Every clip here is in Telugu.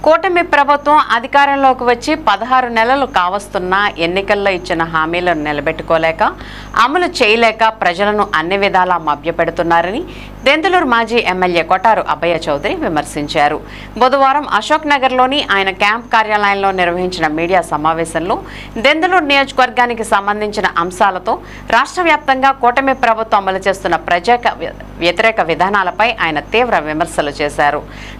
కూటమి ప్రభుత్వం అధికారంలోకి వచ్చి 16 నెలలు కావస్తున్నా ఎన్నికల్లో ఇచ్చిన హామీలను నిలబెట్టుకోలేక అమలు చేయలేక ప్రజలను అన్ని విధాలా మభ్యపెడుతున్నారని దెందులూరు మాజీ ఎమ్మెల్యే కొటారు అబ్బయ్య చౌదరి విమర్శించారు. బుధవారం అశోక్ నగర్లోని ఆయన క్యాంప్ కార్యాలయంలో నిర్వహించిన మీడియా సమావేశంలో దెందులూరు నియోజకవర్గానికి సంబంధించిన అంశాలతో రాష్ట్ర వ్యాప్తంగా కూటమి ప్రభుత్వం అమలు చేస్తున్న వ్యతిరేక విధానాలపై ఆయన తీవ్ర విమర్శలు చేశారు.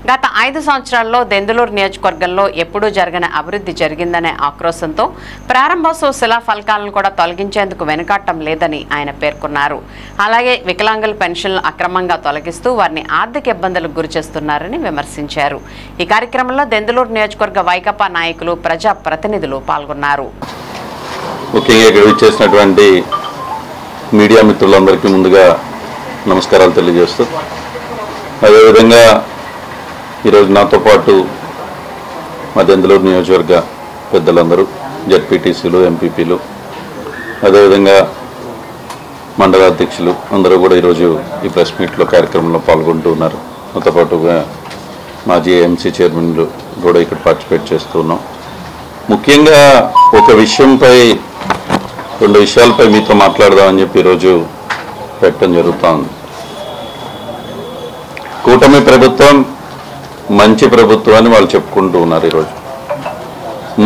గత 5 సంవత్సరాల్లో దెందులూరు నియోజకవర్గంలో ఎప్పుడూ జరగని అభివృద్ధి జరిగిందనే ఆక్రోశంతో ప్రారంభోత్సవ శిలాఫలకాలను కూడా తొలగించేందుకు వెనుకాడటం లేదని ఆయన పేర్కొన్నారు. అలాగే వికలాంగుల పెన్షన్లు అక్రమంగా తొలగిస్తూ వారిని ఆర్థిక ఇబ్బందులకు గురిచేస్తున్నారని విమర్శించారు. ఈ కార్యక్రమంలో దెందులూరు నియోజకవర్గ వైకాపా నాయకులు, ప్రజా ప్రతినిధులు పాల్గొన్నారు. మీడియా మిత్రులందరికీ ముందుగా నమస్కారాలు తెలియజేస్తూ, అదేవిధంగా ఈరోజు నాతో పాటు మా దెందులూరు నియోజకవర్గ పెద్దలందరూ, జడ్పీటీసీలు, ఎంపీపీలు, అదేవిధంగా మండలాధ్యక్షులు అందరూ కూడా ఈరోజు ఈ ప్రెస్ మీట్లో కార్యక్రమంలో పాల్గొంటూ ఉన్నారు. నాతో పాటుగా మాజీ ఏఎంసీ చైర్మన్లు కూడా ఇక్కడ పార్టిసిపేట్ చేస్తూ ఉన్నాం. ముఖ్యంగా ఒక విషయంపై, 2 విషయాలపై మీతో మాట్లాడదామని చెప్పి ఈరోజు పెట్టడం జరుగుతుంది. కూటమి ప్రభుత్వం మంచి ప్రభుత్వం అని వాళ్ళు చెప్పుకుంటూ ఉన్నారు. ఈరోజు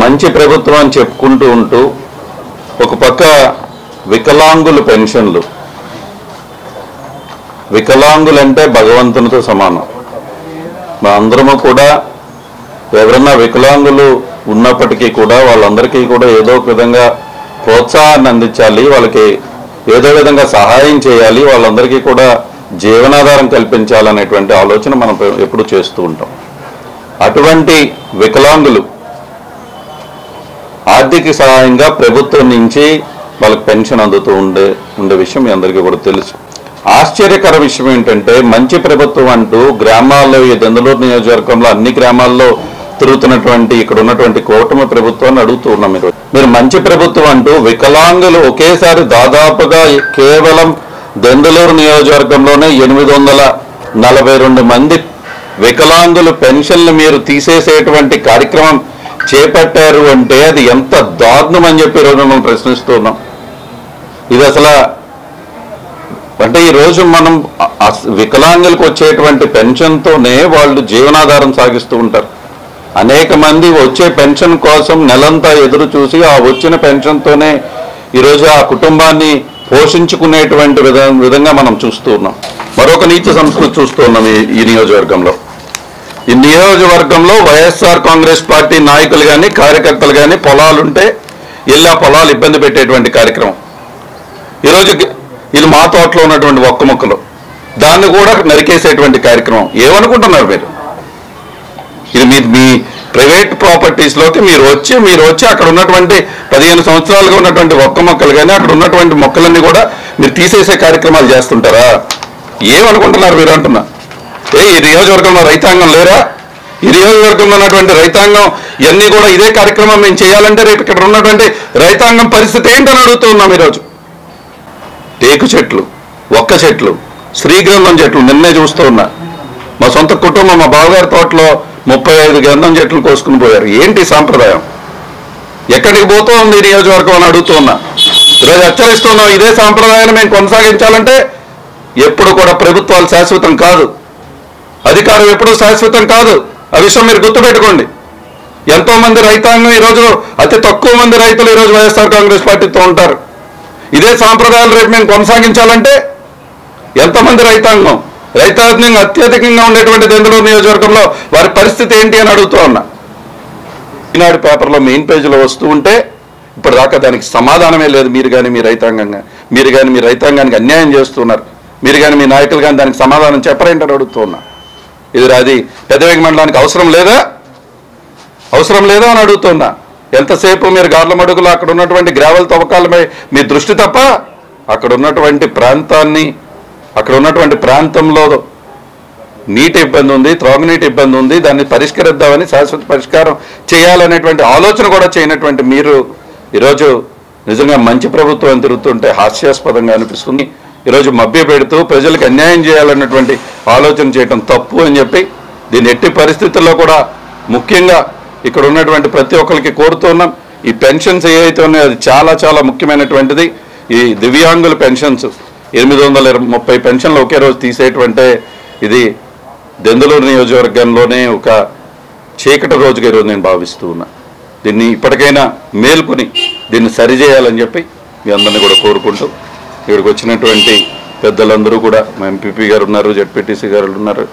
మంచి ప్రభుత్వం అని చెప్పుకుంటూ ఉంటూ ఒక పక్క వికలాంగుల పెన్షన్లు, వికలాంగులంటే భగవంతునితో సమానం. మా అందరము కూడా ఎవరన్నా వికలాంగులు ఉన్నప్పటికీ కూడా వాళ్ళందరికీ కూడా ఏదో ఒక విధంగా ప్రోత్సాహాన్ని అందించాలి, వాళ్ళకి ఏదో విధంగా సహాయం చేయాలి, వాళ్ళందరికీ కూడా జీవనాధారం కల్పించాలనేటువంటి ఆలోచన మనం ఎప్పుడు చేస్తూ ఉంటాం. అటువంటి వికలాంగులు ఆర్థిక సహాయంగా ప్రభుత్వం నుంచి వాళ్ళకి పెన్షన్ అందుతూ ఉండే విషయం మీ అందరికీ కూడా తెలుసు. ఆశ్చర్యకర విషయం ఏంటంటే, మంచి ప్రభుత్వం అంటూ గ్రామాల్లో, ఈ దెందులూరు నియోజకవర్గంలో అన్ని గ్రామాల్లో తిరుగుతున్నటువంటి ఇక్కడ ఉన్నటువంటి కూటమి ప్రభుత్వాన్ని అడుగుతూ ఉన్నాం. మీరు మంచి ప్రభుత్వం అంటూ వికలాంగులు ఒకేసారి దాదాపుగా కేవలం దెందులూరు నియోజకవర్గంలోనే 842 మంది వికలాంగులు పెన్షన్లు మీరు తీసేసేటువంటి కార్యక్రమం చేపట్టారు అంటే అది ఎంత దారుణం అని చెప్పి ఈరోజు మనం ప్రశ్నిస్తూ ఉన్నాం. ఇది అసలు అంటే ఈరోజు మనం వికలాంగులకు వచ్చేటువంటి పెన్షన్తోనే వాళ్ళు జీవనాధారం సాగిస్తూ ఉంటారు. అనేక మంది వచ్చే పెన్షన్ కోసం నెలంతా ఎదురు చూసి ఆ వచ్చిన పెన్షన్తోనే ఈరోజు ఆ కుటుంబాన్ని పోషించుకునేటువంటి విధంగా మనం చూస్తూ ఉన్నాం. మరొక నీచ సంస్కృతి చూస్తూ ఉన్నాం ఈ నియోజకవర్గంలో. ఈ నియోజకవర్గంలో వైఎస్ఆర్ కాంగ్రెస్ పార్టీ నాయకులు కానీ, కార్యకర్తలు కానీ పొలాలుంటే ఇలా పొలాలు ఇబ్బంది పెట్టేటువంటి కార్యక్రమం. ఈరోజు ఇది మా తోటలో ఉన్నటువంటి ఒక్క మొక్కలు, దాన్ని కూడా నరికేసేటువంటి కార్యక్రమం. ఏమనుకుంటున్నారు మీరు? ఇది మీ ప్రైవేట్ ప్రాపర్టీస్లోకి మీరు వచ్చి అక్కడ ఉన్నటువంటి 15 సంవత్సరాలుగా ఉన్నటువంటి ఒక్క మొక్కలు కానీ అక్కడ ఉన్నటువంటి మొక్కలన్నీ కూడా మీరు తీసేసే కార్యక్రమాలు చేస్తుంటారా? ఏమనుకుంటున్నారు మీరు అంటున్నా? ఈ నియోజకవర్గంలో రైతాంగం లేరా? ఈ నియోజకవర్గంలో ఉన్నటువంటి రైతాంగం ఇవన్నీ కూడా ఇదే కార్యక్రమం మేము చేయాలంటే రేపు ఇక్కడ ఉన్నటువంటి రైతాంగం పరిస్థితి ఏంటని అడుగుతూ ఉన్నాం. ఈరోజు టేకు చెట్లు, ఒక్క చెట్లు, శ్రీగంధం చెట్లు నిన్నే చూస్తూ ఉన్నా. మా సొంత కుటుంబం మా బావగారి తోటలో 35 గంధం చెట్లు కోసుకుని పోయారు. ఏంటి సాంప్రదాయం? ఎక్కడికి పోతూ ఉంది ఈ నియోజకవర్గం అని అడుగుతూ ఉన్నా. ఈరోజు హెచ్చరిస్తున్నాం, ఇదే సాంప్రదాయాన్ని మేము కొనసాగించాలంటే ఎప్పుడు కూడా ప్రభుత్వాలు శాశ్వతం కాదు, అధికారం ఎప్పుడూ శాశ్వతం కాదు. ఆ విషయం మీరు గుర్తుపెట్టుకోండి. ఎంతో మంది రైతాంగం ఈరోజు, అతి తక్కువ మంది రైతులు ఈరోజు వైఎస్ఆర్ కాంగ్రెస్ పార్టీతో ఉంటారు. ఇదే సాంప్రదాయాలు రేపు మేము కొనసాగించాలంటే ఎంతమంది రైతాంగం అత్యధికంగా ఉండేటువంటి దెందులూరు నియోజకవర్గంలో వారి పరిస్థితి ఏంటి అని అడుగుతూ ఉన్నా. ఈనాడు పేపర్లో మెయిన్ పేజీలో వస్తూ ఉంటే ఇప్పటిదాకా దానికి సమాధానమే లేదు. మీరు కానీ మీ రైతాంగానికి అన్యాయం చేస్తున్నారు. మీరు కానీ మీ నాయకులు కానీ దానికి సమాధానం చెప్పరేంటని అడుగుతూ ఉన్నా. అది పెదవేగి మండలానికి అవసరం లేదా అని అడుగుతున్నా. ఎంతసేపు మీరు గార్ల మడుగులు అక్కడ ఉన్నటువంటి గ్రావెల్ తవ్వకాలపై మీ దృష్టి తప్ప అక్కడ ఉన్నటువంటి ప్రాంతంలో నీటి ఇబ్బంది ఉంది, త్రాగునీటి ఇబ్బంది ఉంది. దాన్ని పరిష్కరిద్దామని, శాశ్వత పరిష్కారం చేయాలనేటువంటి ఆలోచన కూడా చేయనటువంటి మీరు ఈరోజు నిజంగా మంచి ప్రభుత్వం అని తిరుగుతుంటే హాస్యాస్పదంగా అనిపిస్తుంది. ఈరోజు మభ్య పెడుతూ ప్రజలకు అన్యాయం చేయాలన్నటువంటి ఆలోచన చేయడం తప్పు అని చెప్పి దీన్ని ఎట్టి పరిస్థితుల్లో కూడా ముఖ్యంగా ఇక్కడ ఉన్నటువంటి ప్రతి ఒక్కరికి కోరుతున్నాం, ఈ పెన్షన్స్ ఏవైతే ఉన్నాయో అది చాలా చాలా ముఖ్యమైనటువంటిది. ఈ దివ్యాంగుల పెన్షన్స్ 830 పెన్షన్లు ఒకే రోజు తీసేటువంటి ఇది దెందులూరు నియోజకవర్గంలోనే ఒక చీకటి రోజుగా ఈరోజు నేను భావిస్తూ ఉన్నా. దీన్ని ఇప్పటికైనా మేల్కొని దీన్ని సరిచేయాలని చెప్పి మీ అందరినీ కూడా కోరుకుంటూ, ఇక్కడికి వచ్చినటువంటి పెద్దలందరూ కూడా, మా ఎంపీపీ గారు ఉన్నారు, జెడ్పీటీసీ గారు ఉన్నారు,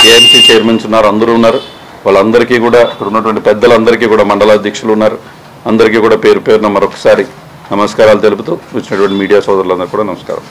ఏఎంసీ చైర్మన్స్ ఉన్నారు, అందరూ ఉన్నారు. వాళ్ళందరికీ కూడా, ఇక్కడ ఉన్నటువంటి పెద్దలందరికీ కూడా, మండలాధ్యక్షులు ఉన్నారు, అందరికీ కూడా పేరు పేరున మరొకసారి నమస్కారాలు తెలుపుతూ వచ్చినటువంటి మీడియా సోదరులందరూ కూడా నమస్కారం.